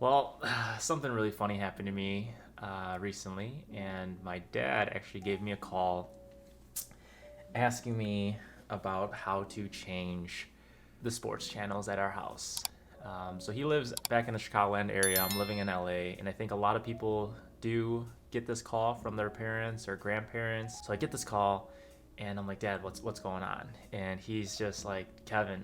Well, something really funny happened to me recently, and my dad actually gave me a call asking me about how to change the sports channels at our house. So he lives back in the Chicagoland area. I'm living in LA, and I think a lot of people do get this call from their parents or grandparents. So I get this call, and I'm like, Dad, what's going on? And he's just like, Kevin,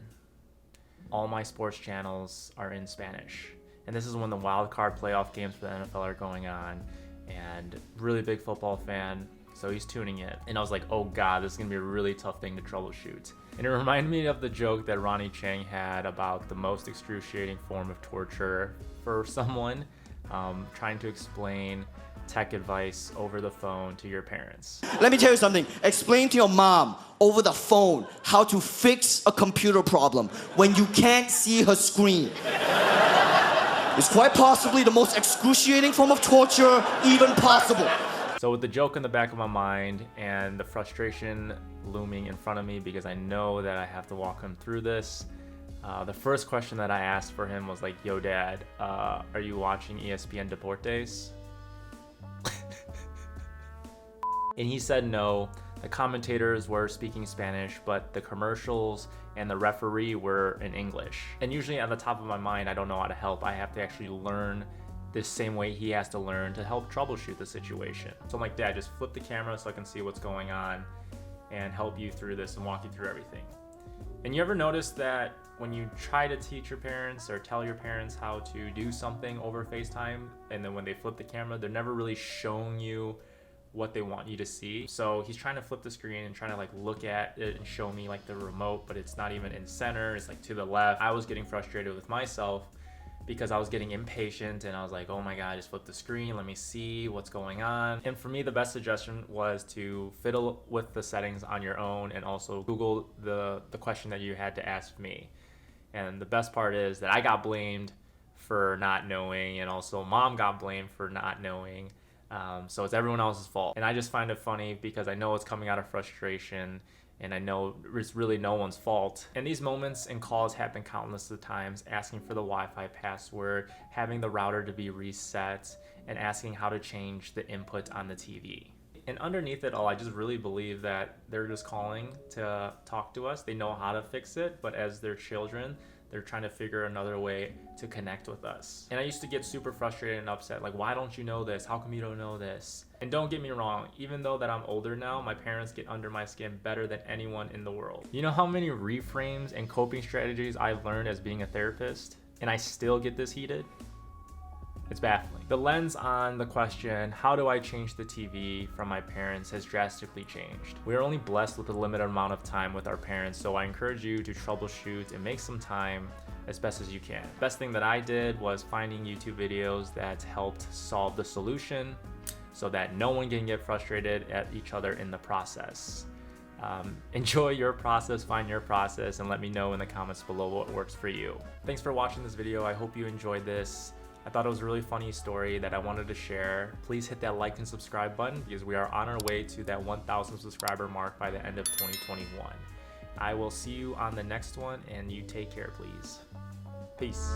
all my sports channels are in Spanish. And this is when the wild card playoff games for the NFL are going on, and really big football fan, so he's tuning in. And I was like, oh God, this is gonna be a really tough thing to troubleshoot. And it reminded me of the joke that Ronnie Chang had about the most excruciating form of torture for someone trying to explain tech advice over the phone to your parents. Let me tell you something. Explain to your mom over the phone how to fix a computer problem when you can't see her screen. It's quite possibly the most excruciating form of torture even possible. So with the joke in the back of my mind and the frustration looming in front of me because I know that I have to walk him through this, the first question that I asked for him was like, yo Dad, are you watching ESPN Deportes? And he said no. The commentators were speaking Spanish, but the commercials and the referee were in English. And usually on the top of my mind, I don't know how to help. I have to actually learn the same way he has to learn to help troubleshoot the situation. So I'm like, Dad, just flip the camera so I can see what's going on and help you through this and walk you through everything. And you ever notice that when you try to teach your parents or tell your parents how to do something over FaceTime, and then when they flip the camera, they're never really showing you what they want you to see. So he's trying to flip the screen and trying to like look at it and show me like the remote, but it's not even in center, it's like to the left. I was getting frustrated with myself because I was getting impatient and I was like, oh my God, just flip the screen, let me see what's going on. And for me, the best suggestion was to fiddle with the settings on your own and also Google the question that you had to ask me. And the best part is that I got blamed for not knowing, and also Mom got blamed for not knowing. So it's everyone else's fault. And I just find it funny because I know it's coming out of frustration and I know it's really no one's fault. And these moments and calls happen countless of times, asking for the Wi-Fi password, having the router to be reset, and asking how to change the input on the TV. And underneath it all, I just really believe that they're just calling to talk to us. They know how to fix it, but as their children, they're trying to figure another way to connect with us. And I used to get super frustrated and upset, like, why don't you know this? How come you don't know this? And don't get me wrong, even though that I'm older now, my parents get under my skin better than anyone in the world. You know how many reframes and coping strategies I've learned as being a therapist, and I still get this heated? It's baffling. The lens on the question, how do I change the TV from my parents, has drastically changed. We are only blessed with a limited amount of time with our parents, so I encourage you to troubleshoot and make some time as best as you can. Best thing that I did was finding YouTube videos that helped solve the solution so that no one can get frustrated at each other in the process. Enjoy your process, find your process, and let me know in the comments below what works for you. Thanks for watching this video. I hope you enjoyed this. I thought it was a really funny story that I wanted to share. Please hit that like and subscribe button because we are on our way to that 1,000 subscriber mark by the end of 2021. I will see you on the next one, and you take care, please. Peace.